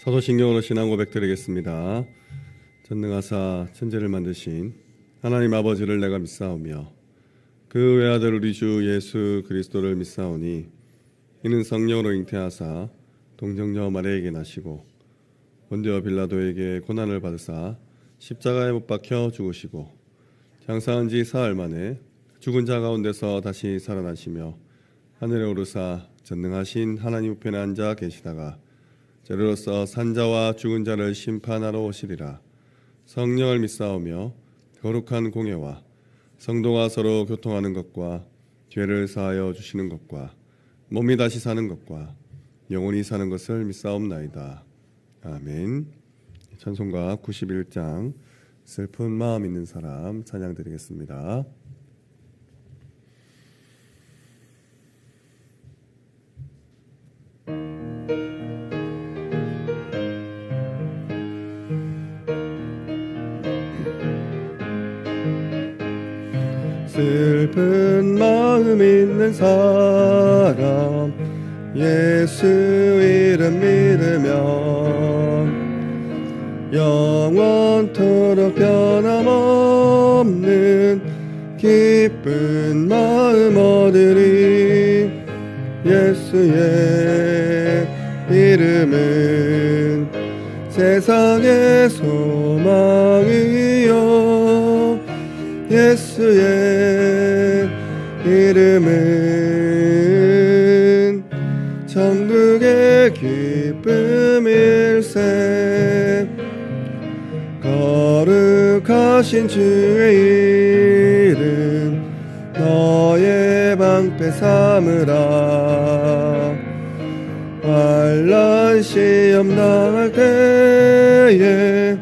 사도신경으로 신앙 고백 드리겠습니다. 전능하사 천지를 만드신 하나님 아버지를 내가 믿사오며 그 외아들 우리 주 예수 그리스도를 믿사오니 이는 성령으로 잉태하사 동정녀 마리아에게 나시고 본디오 빌라도에게 고난을 받으사 십자가에 못 박혀 죽으시고 장사한 지 사흘 만에 죽은 자 가운데서 다시 살아나시며 하늘에 오르사 전능하신 하나님 우편에 앉아 계시다가 저리로서 산자와 죽은 자를 심판하러 오시리라. 성령을 믿사오며 거룩한 공예와 성도가 서로 교통하는 것과 죄를 사하여 주시는 것과 몸이 다시 사는 것과 영원히 사는 것을 믿사옵나이다. 아멘. 찬송가 91장 슬픈 마음 있는 사람 찬양 드리겠습니다. 슬픈 마음 있는 사람 예수 이름 믿으면 영원토록 변함없는 기쁜 마음 얻으리. 예수의 이름은 세상의 소망이요 예수의 이름은 천국의 기쁨일세. 거룩하신 주의 이름 너의 방패 삼으라. 환난 시험 당할 때에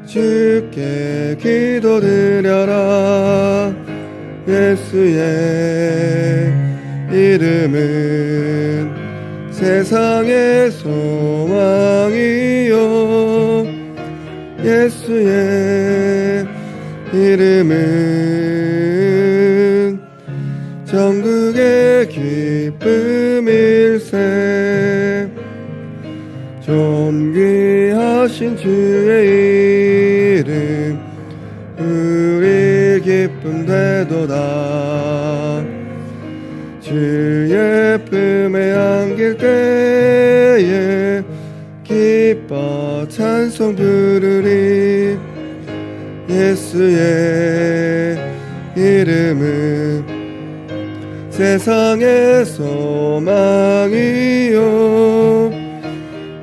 주께 기도드려라. 예수의 이름은 세상의 소망이요 예수의 이름은 천국의 기쁨일세. 존귀하신 주의 이름 우리 기쁨 되도다. 주의 품에 안길 때에 기뻐 찬송 부르리. 예수의 이름은 세상의 소망이요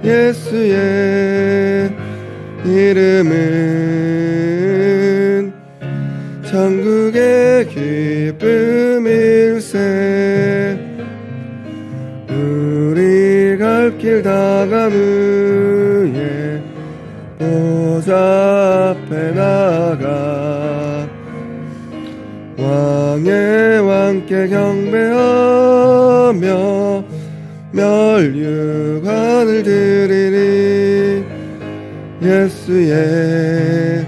예수의 이름은 천국의 기쁨일세. 우리 갈 길 다감 후에 보좌 앞에 나가 왕의 왕께 경배하며 멸류관을 드리리. 예수의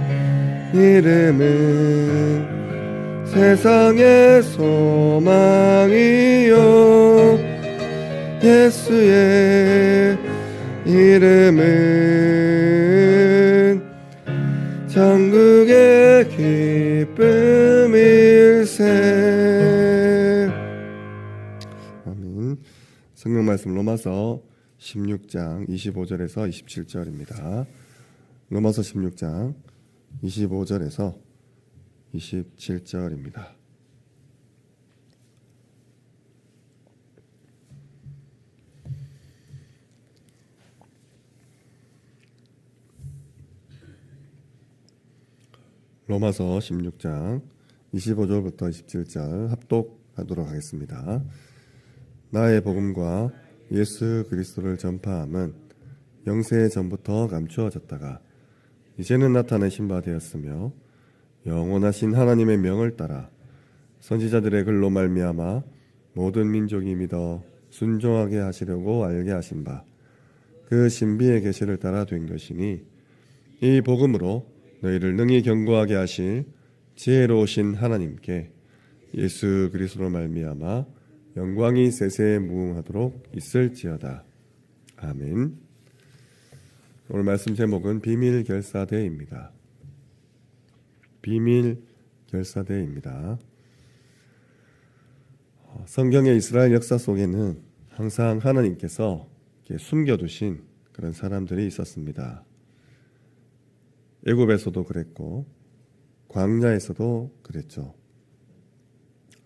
이름은 세상의 소망이요 예수의 이름은 천국의 기쁨일세. 아멘. 성경 말씀 로마서 16장 25절에서 27절입니다. 로마서 16장 25절에서 27절입니다. 로마서 16장 25절부터 27절 합독하도록 하겠습니다. 나의 복음과 예수 그리스도를 전파함은 영세 전부터 감추어졌다가 이제는 나타내신 바 되었으며 영원하신 하나님의 명을 따라 선지자들의 글로 말미암아 모든 민족이 믿어 순종하게 하시려고 알게 하신 바 그 신비의 계시를 따라 된 것이니 이 복음으로 너희를 능히 견고하게 하실 지혜로우신 하나님께 예수 그리스도로 말미암아 영광이 세세에 무궁하도록 있을지어다. 아멘. 오늘 말씀 제목은 비밀결사대입니다. 비밀결사대입니다. 성경의 이스라엘 역사 속에는 항상 하나님께서 숨겨두신 그런 사람들이 있었습니다. 애굽에서도 그랬고 광야에서도 그랬죠.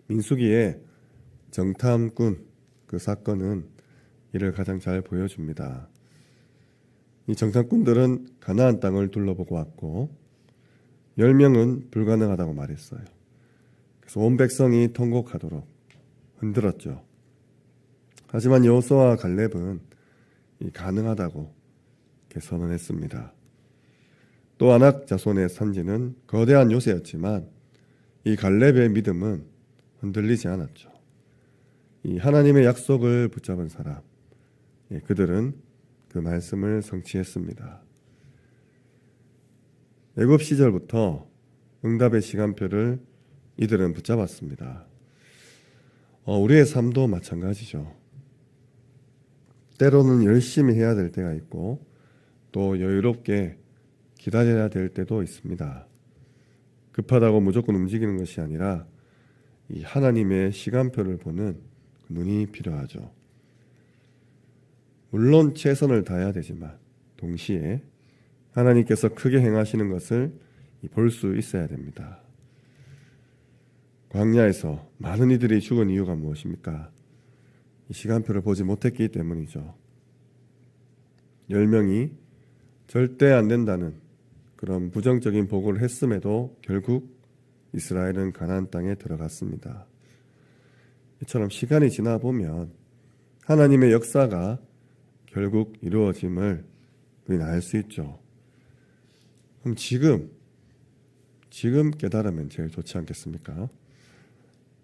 민수기의 정탐꾼 그 사건은 이를 가장 잘 보여줍니다. 이 정탐꾼들은 가나안 땅을 둘러보고 왔고 10명은 불가능하다고 말했어요. 그래서 온 백성이 통곡하도록 흔들었죠. 하지만 여호수아와 갈렙은 가능하다고 선언했습니다. 또 아낙 자손의 선지는 거대한 요새였지만 이 갈렙의 믿음은 흔들리지 않았죠. 이 하나님의 약속을 붙잡은 사람, 그들은 그 말씀을 성취했습니다. 애굽 시절부터 응답의 시간표를 이들은 붙잡았습니다. 우리의 삶도 마찬가지죠. 때로는 열심히 해야 될 때가 있고 또 여유롭게 기다려야 될 때도 있습니다. 급하다고 무조건 움직이는 것이 아니라 이 하나님의 시간표를 보는 눈이 필요하죠. 물론 최선을 다해야 되지만 동시에 하나님께서 크게 행하시는 것을 볼 수 있어야 됩니다. 광야에서 많은 이들이 죽은 이유가 무엇입니까? 이 시간표를 보지 못했기 때문이죠. 10명이 절대 안 된다는 그런 부정적인 보고를 했음에도 결국 이스라엘은 가나안 땅에 들어갔습니다. 이처럼 시간이 지나 보면 하나님의 역사가 결국 이루어짐을 우리는 알 수 있죠. 그럼 지금 깨달으면 제일 좋지 않겠습니까?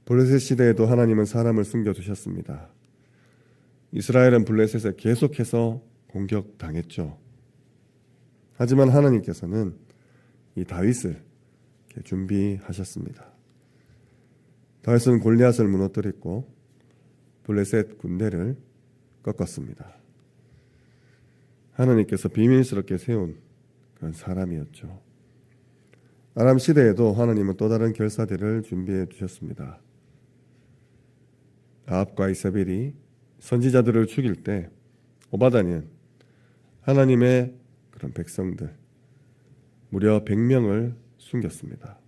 블레셋 시대에도 하나님은 사람을 숨겨두셨습니다. 이스라엘은 블레셋에 계속해서 공격당했죠. 하지만 하나님께서는 이 다윗을 준비하셨습니다. 다윗은 골리앗을 무너뜨렸고 블레셋 군대를 꺾었습니다. 하나님께서 비밀스럽게 세운 그런 사람이었죠. 아람 시대에도 하나님은 또 다른 결사대를 준비해 두셨습니다. 아합과 이세벨이 선지자들을 죽일 때 오바다는 하나님의 그런 백성들 무려 100명을 숨겼습니다.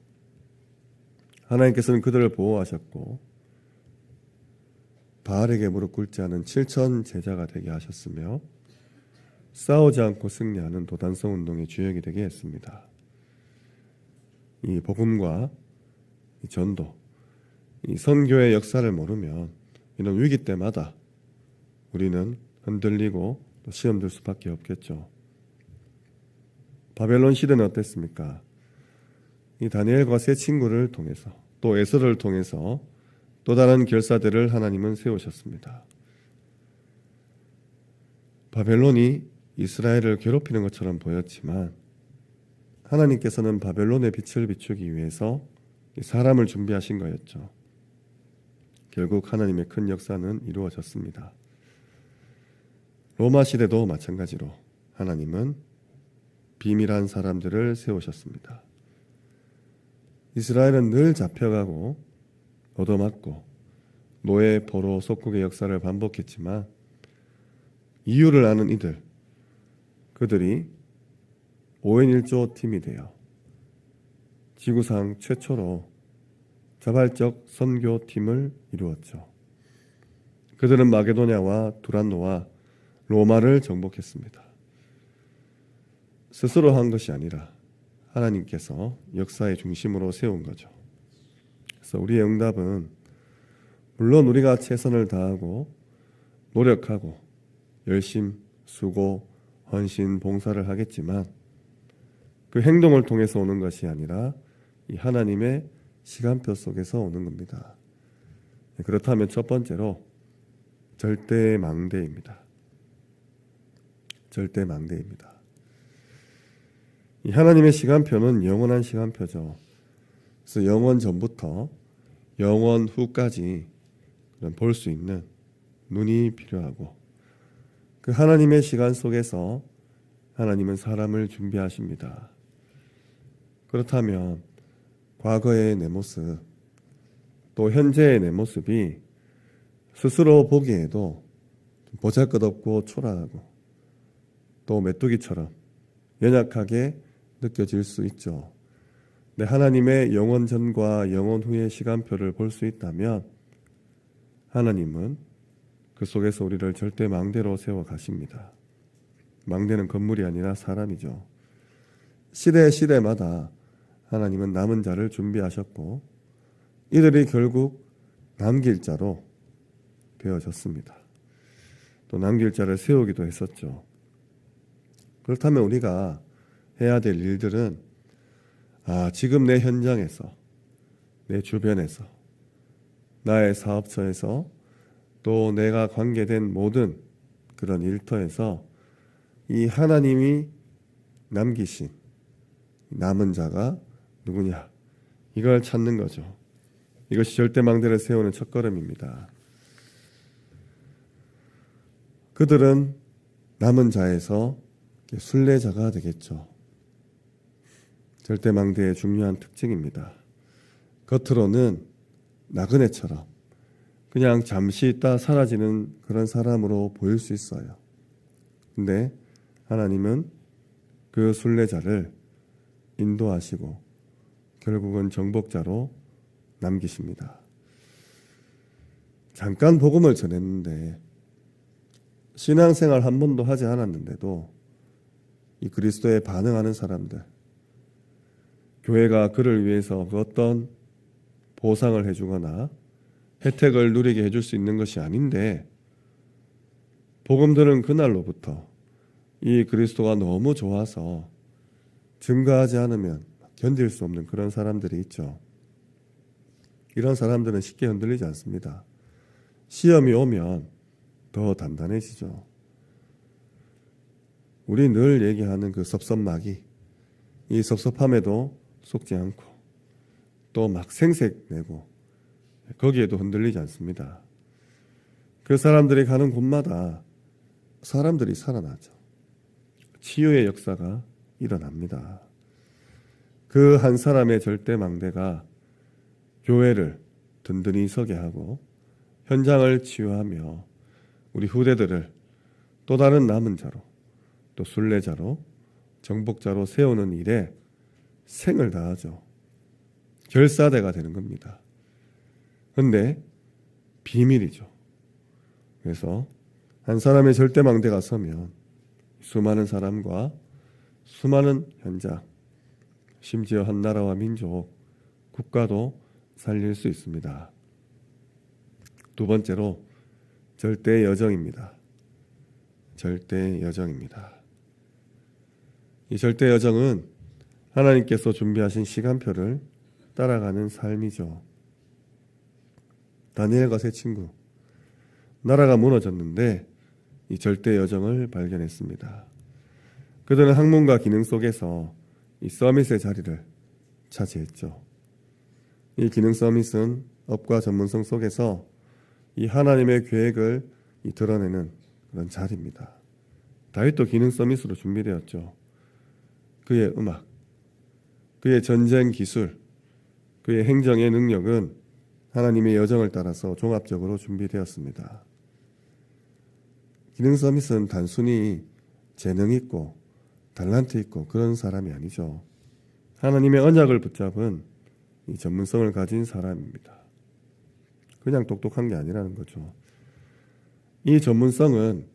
하나님께서는 그들을 보호하셨고 바알에게 무릎 꿇지 않은 7천 제자가 되게 하셨으며 싸우지 않고 승리하는 도단성 운동의 주역이 되게 했습니다. 이 복음과 이 전도, 이 선교의 역사를 모르면 이런 위기 때마다 우리는 흔들리고 또 시험 들 수밖에 없겠죠. 바벨론 시대는 어땠습니까? 이 다니엘과 세 친구를 통해서 또 에스더를 통해서 또 다른 결사대를 하나님은 세우셨습니다. 바벨론이 이스라엘을 괴롭히는 것처럼 보였지만 하나님께서는 바벨론의 빛을 비추기 위해서 사람을 준비하신 거였죠. 결국 하나님의 큰 역사는 이루어졌습니다. 로마 시대도 마찬가지로 하나님은 비밀한 사람들을 세우셨습니다. 이스라엘은 늘 잡혀가고 얻어맞고 노예, 포로, 속국의 역사를 반복했지만 이유를 아는 그들이 5인 1조 팀이 되어 지구상 최초로 자발적 선교팀을 이루었죠. 그들은 마게도냐와 두란노와 로마를 정복했습니다. 스스로 한 것이 아니라 하나님께서 역사의 중심으로 세운 거죠. 그래서 우리의 응답은 물론 우리가 최선을 다하고 노력하고 열심, 수고, 헌신, 봉사를 하겠지만 그 행동을 통해서 오는 것이 아니라 이 하나님의 시간표 속에서 오는 겁니다. 그렇다면 첫 번째로 절대망대입니다. 절대망대입니다. 이 하나님의 시간표는 영원한 시간표죠. 그래서 영원 전부터 영원 후까지 볼 수 있는 눈이 필요하고 그 하나님의 시간 속에서 하나님은 사람을 준비하십니다. 그렇다면 과거의 내 모습, 또 현재의 내 모습이 스스로 보기에도 보잘것없고 초라하고 또 메뚜기처럼 연약하게 느껴질 수 있죠. 근데 하나님의 영원 전과 영원 후의 시간표를 볼 수 있다면 하나님은 그 속에서 우리를 절대 망대로 세워 가십니다. 망대는 건물이 아니라 사람이죠. 시대마다 하나님은 남은 자를 준비하셨고 이들이 결국 남길 자로 되어졌습니다. 또 남길 자를 세우기도 했었죠. 그렇다면 우리가 해야 될 일들은 지금 내 현장에서, 내 주변에서, 나의 사업처에서, 또 내가 관계된 모든 그런 일터에서 이 하나님이 남기신 남은 자가 누구냐, 이걸 찾는 거죠. 이것이 절대망대를 세우는 첫걸음입니다. 그들은 남은 자에서 순례자가 되겠죠. 절대망대의 중요한 특징입니다. 겉으로는 나그네처럼 그냥 잠시 있다 사라지는 그런 사람으로 보일 수 있어요. 근데 하나님은 그 순례자를 인도하시고 결국은 정복자로 남기십니다. 잠깐 복음을 전했는데 신앙생활 한 번도 하지 않았는데도 이 그리스도에 반응하는 사람들, 교회가 그를 위해서 그 어떤 보상을 해주거나 혜택을 누리게 해줄 수 있는 것이 아닌데 복음 들은 그날로부터 이 그리스도가 너무 좋아서 증거하지 않으면 견딜 수 없는 그런 사람들이 있죠. 이런 사람들은 쉽게 흔들리지 않습니다. 시험이 오면 더 단단해지죠. 우리 늘 얘기하는 그 섭섭마귀, 이 섭섭함에도 속지 않고 또 막 생색내고 거기에도 흔들리지 않습니다. 그 사람들이 가는 곳마다 사람들이 살아나죠. 치유의 역사가 일어납니다. 그 한 사람의 절대망대가 교회를 든든히 서게 하고 현장을 치유하며 우리 후대들을 또 다른 남은 자로, 또 순례자로, 정복자로 세우는 일에 생을 다하죠. 결사대가 되는 겁니다. 그런데 비밀이죠. 그래서 한 사람의 절대망대가 서면 수많은 사람과 수많은 현장, 심지어 한 나라와 민족, 국가도 살릴 수 있습니다. 두 번째로 절대 여정입니다. 절대 여정입니다. 이 절대 여정은 하나님께서 준비하신 시간표를 따라가는 삶이죠. 다니엘과 세 친구, 나라가 무너졌는데 이 절대 여정을 발견했습니다. 그들은 학문과 기능 속에서 이 서밋의 자리를 차지했죠. 이 기능 서밋은 업과 전문성 속에서 이 하나님의 계획을 드러내는 그런 자리입니다. 다윗도 기능 서밋으로 준비되었죠. 그의 음악, 그의 전쟁 기술, 그의 행정의 능력은 하나님의 여정을 따라서 종합적으로 준비되었습니다. 기능 서밋은 단순히 재능 있고 달란트 있고 그런 사람이 아니죠. 하나님의 언약을 붙잡은 이 전문성을 가진 사람입니다. 그냥 똑똑한 게 아니라는 거죠. 이 전문성은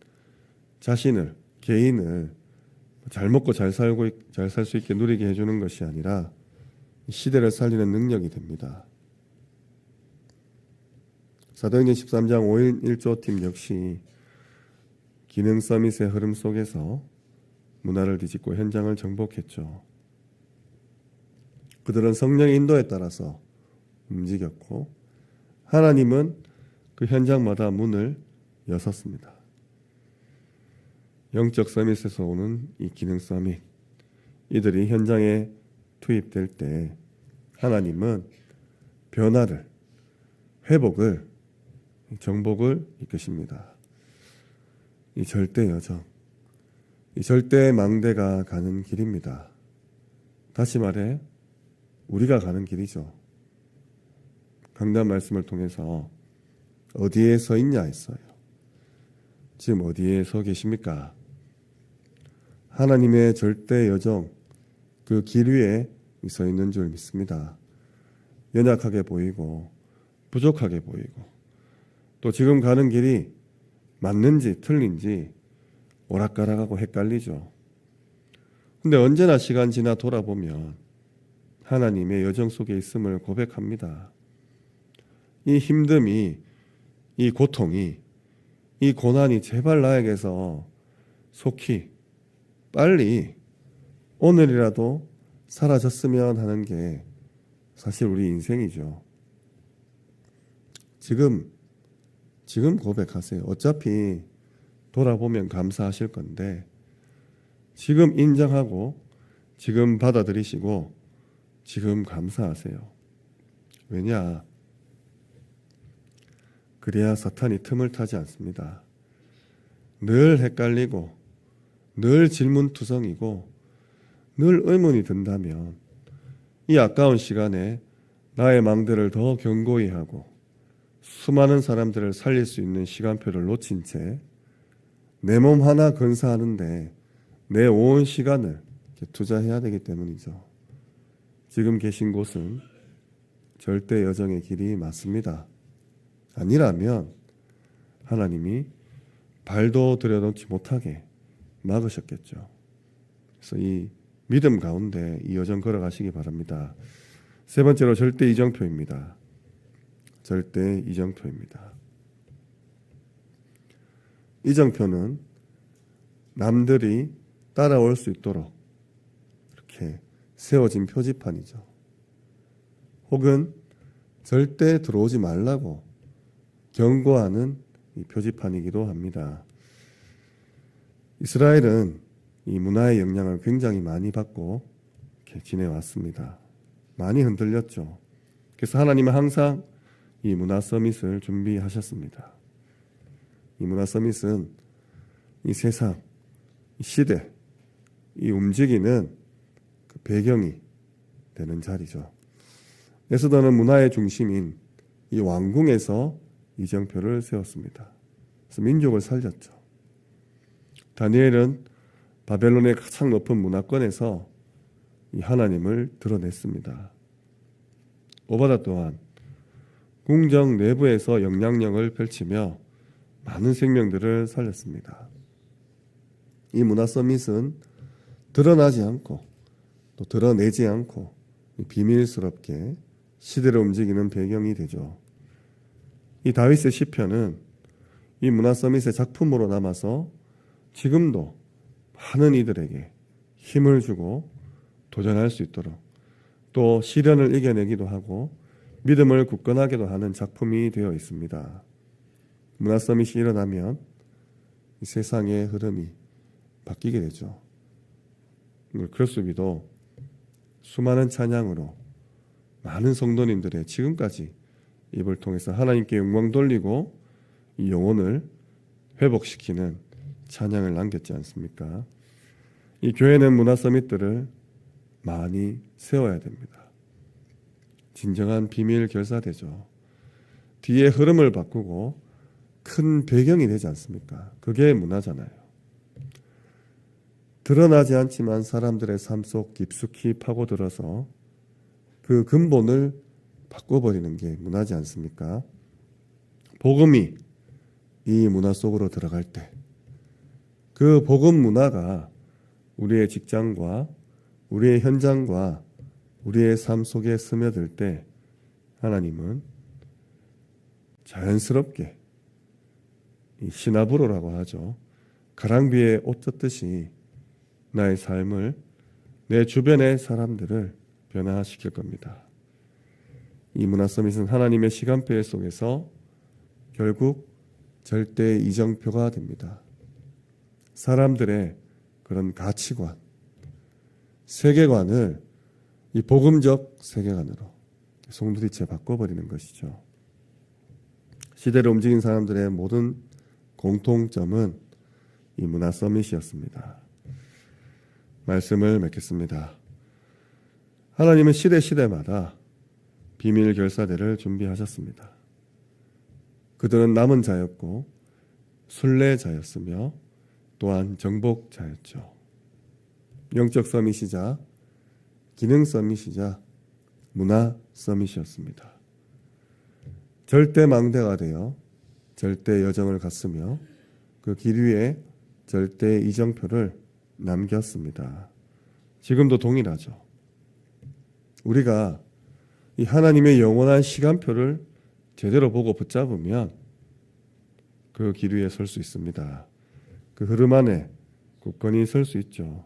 자신을, 개인을 잘 먹고 잘 살고 잘 살 수 있게 누리게 해주는 것이 아니라 시대를 살리는 능력이 됩니다. 사도행전 13장 5인 1조 팀 역시 기능 서밋의 흐름 속에서 문화를 뒤집고 현장을 정복했죠. 그들은 성령의 인도에 따라서 움직였고 하나님은 그 현장마다 문을 여셨습니다. 영적 서밋에서 오는 이 기능 서밋, 이들이 현장에 투입될 때 하나님은 변화를, 회복을, 정복을 이끄십니다. 이 절대 여정, 이 절대 망대가 가는 길입니다. 다시 말해 우리가 가는 길이죠. 강단 말씀을 통해서 어디에 서 있냐 했어요. 지금 어디에 서 계십니까? 하나님의 절대 여정, 그 길 위에 서 있는 줄 믿습니다. 연약하게 보이고 부족하게 보이고 또 지금 가는 길이 맞는지 틀린지 오락가락하고 헷갈리죠. 근데 언제나 시간 지나 돌아보면 하나님의 여정 속에 있음을 고백합니다. 이 힘듦이, 이 고통이, 이 고난이 제발 나에게서 속히 빨리 오늘이라도 사라졌으면 하는 게 사실 우리 인생이죠. 지금 고백하세요. 어차피 돌아보면 감사하실 건데 지금 인정하고 지금 받아들이시고 지금 감사하세요. 왜냐? 그래야 사탄이 틈을 타지 않습니다. 늘 헷갈리고 늘 질문투성이고 늘 의문이 든다면 이 아까운 시간에 나의 망대를 더 견고히 하고 수많은 사람들을 살릴 수 있는 시간표를 놓친 채 내 몸 하나 건사하는데 내 온 시간을 투자해야 되기 때문이죠. 지금 계신 곳은 절대 여정의 길이 맞습니다. 아니라면 하나님이 발도 들여놓지 못하게 막으셨겠죠. 그래서 이 믿음 가운데 이 여정 걸어가시기 바랍니다. 세 번째로 절대 이정표입니다. 절대 이정표입니다. 이정표는 남들이 따라올 수 있도록 이렇게 세워진 표지판이죠. 혹은 절대 들어오지 말라고 경고하는 이 표지판이기도 합니다. 이스라엘은 이 문화의 영향을 굉장히 많이 받고 이렇게 지내왔습니다. 많이 흔들렸죠. 그래서 하나님은 항상 이 문화 서밋을 준비하셨습니다. 이 문화 서밋은 이 세상, 이 시대, 이 움직이는 그 배경이 되는 자리죠. 에스더는 문화의 중심인 이 왕궁에서 이정표를 세웠습니다. 그래서 민족을 살렸죠. 다니엘은 바벨론의 가장 높은 문화권에서 이 하나님을 드러냈습니다. 오바다 또한 궁정 내부에서 영향력을 펼치며 많은 생명들을 살렸습니다. 이 문화 서밋은 드러나지 않고 또 드러내지 않고 비밀스럽게 시대를 움직이는 배경이 되죠. 이 다윗의 시편은 이 문화 서밋의 작품으로 남아서 지금도 많은 이들에게 힘을 주고 도전할 수 있도록 또 시련을 이겨내기도 하고 믿음을 굳건하게도 하는 작품이 되어 있습니다. 문화 서밋이 일어나면 이 세상의 흐름이 바뀌게 되죠. 크로스비도 수많은 찬양으로 많은 성도님들의 지금까지 입을 통해서 하나님께 영광 돌리고 이 영혼을 회복시키는 찬양을 남겼지 않습니까? 이 교회는 문화 서밋들을 많이 세워야 됩니다. 진정한 비밀 결사되죠. 뒤에 흐름을 바꾸고 큰 배경이 되지 않습니까? 그게 문화잖아요. 드러나지 않지만 사람들의 삶 속 깊숙이 파고들어서 그 근본을 바꿔버리는 게 문화지 않습니까? 복음이 이 문화 속으로 들어갈 때 그 복음 문화가 우리의 직장과 우리의 현장과 우리의 삶 속에 스며들 때 하나님은 자연스럽게 이 시나브로라고 하죠. 가랑비에 옷 젖듯이 나의 삶을 내 주변의 사람들을 변화시킬 겁니다. 이 문화 서밋은 하나님의 시간표 속에서 결국 절대 이정표가 됩니다. 사람들의 그런 가치관, 세계관을 이 복음적 세계관으로 송두리째 바꿔버리는 것이죠. 시대를 움직인 사람들의 모든 공통점은 이 문화 서밋이었습니다. 말씀을 맺겠습니다. 하나님은 시대마다 비밀 결사대를 준비하셨습니다. 그들은 남은 자였고 순례자였으며 또한 정복자였죠. 영적 서밋이자 기능 서밋이자 문화 서밋이었습니다. 절대 망대가 되어 절대 여정을 갔으며 그 길 위에 절대 이정표를 남겼습니다. 지금도 동일하죠. 우리가 이 하나님의 영원한 시간표를 제대로 보고 붙잡으면 그 길 위에 설 수 있습니다. 그 흐름 안에 굳건히 설 수 있죠.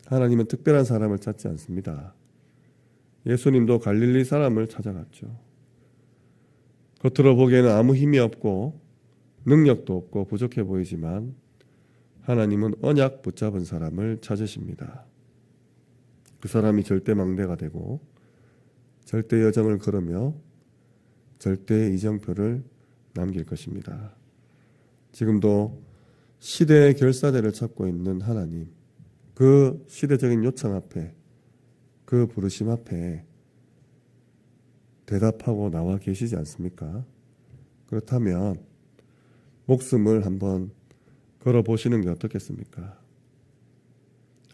하나님은 특별한 사람을 찾지 않습니다. 예수님도 갈릴리 사람을 찾아갔죠. 겉으로 보기에는 아무 힘이 없고 능력도 없고 부족해 보이지만 하나님은 언약 붙잡은 사람을 찾으십니다. 그 사람이 절대 망대가 되고 절대 여정을 걸으며 절대 이정표를 남길 것입니다. 지금도 시대의 결사대를 찾고 있는 하나님, 그 시대적인 요청 앞에, 그 부르심 앞에 대답하고 나와 계시지 않습니까? 그렇다면 목숨을 한번 걸어보시는 게 어떻겠습니까?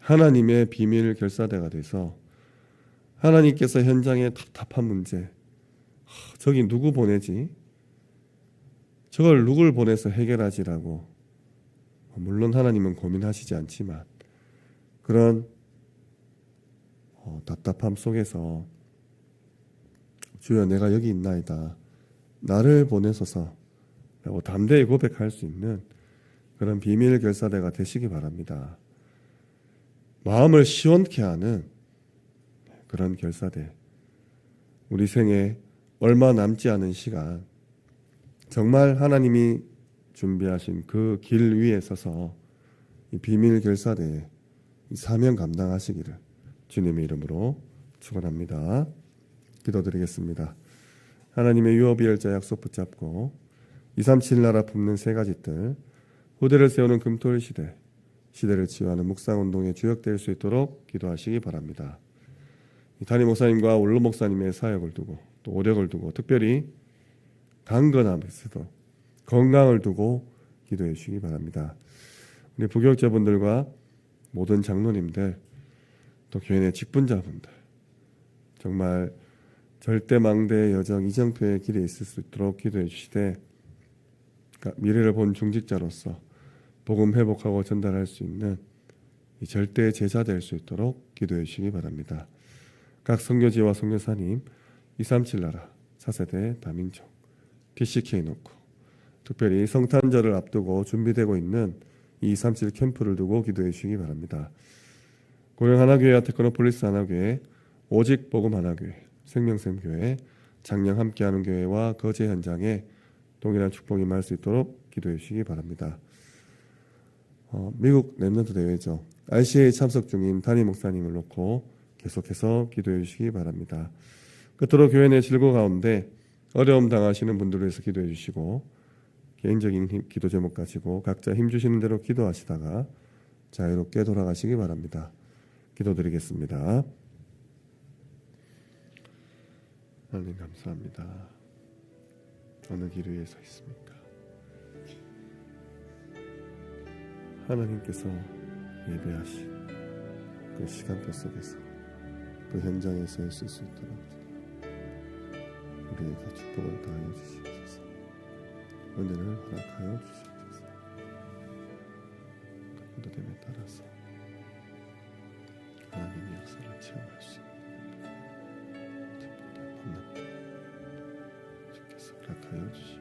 하나님의 비밀 결사대가 돼서 하나님께서 현장에 답답한 문제, 저기 누구 보내지? 저걸 누굴 보내서 해결하지라고, 물론 하나님은 고민하시지 않지만 그런 답답함 속에서 주여 내가 여기 있나이다, 나를 보내소서 라고 담대히 고백할 수 있는 그런 비밀 결사대가 되시기 바랍니다. 마음을 시원케 하는 그런 결사대, 우리 생에 얼마 남지 않은 시간 정말 하나님이 준비하신 그 길 위에 서서 이 비밀 결사대에 이 사명 감당하시기를 주님의 이름으로 축원합니다. 기도드리겠습니다. 하나님의 유업이열자 약속 붙잡고 237 나라 품는 세 가지 뜰, 후대를 세우는 금토일 시대, 시대를 치유하는 묵상운동에 주역될 수 있도록 기도하시기 바랍니다. 담임 목사님과 원로 목사님의 사역을 두고 또 오력을 두고 특별히 강건함에서도 건강을 두고 기도해 주시기 바랍니다. 우리 부교육자분들과 모든 장로님들 또 교회 내 직분자분들 정말 절대망대의 여정 이정표의 길에 있을 수 있도록 기도해 주시되, 미래를 본 중직자로서 복음 회복하고 전달할 수 있는 이 절대 제자 될 수 있도록 기도해 주시기 바랍니다. 각 선교지와 선교사님, 237 나라, 4세대 다민족, TCK 놓고 특별히 성탄절을 앞두고 준비되고 있는 이 237 캠프를 두고 기도해 주시기 바랍니다. 고령 하나교회와 테크노폴리스 하나교회, 오직 복음 하나교회, 생명샘교회, 장량 함께하는 교회와 거제 현장에 동일한 축복이 임할 수 있도록 기도해 주시기 바랍니다. 미국 랩넌트 대회죠. RCA 참석 중인 담임 목사님을 놓고 계속해서 기도해 주시기 바랍니다. 끝으로 교회 내 질고 가운데 어려움 당하시는 분들을 위해서 기도해 주시고, 개인적인 기도 제목 가지고 각자 힘주시는 대로 기도하시다가 자유롭게 돌아가시기 바랍니다. 기도드리겠습니다. 하나님 감사합니다. 어느 길 위에 서 있습니까? 하나님께서 예배하신 그 시간표 속에서 그 현장에 서 있을 수 있도록 우리에게 축복을 다하여 주시옵소서. 은혜를 허락하여 주시옵소서. 기도됨에 따라서 하나님의 역사를 체험할 수 있는 축복을 받는 주께서 허락하여 주시옵소서.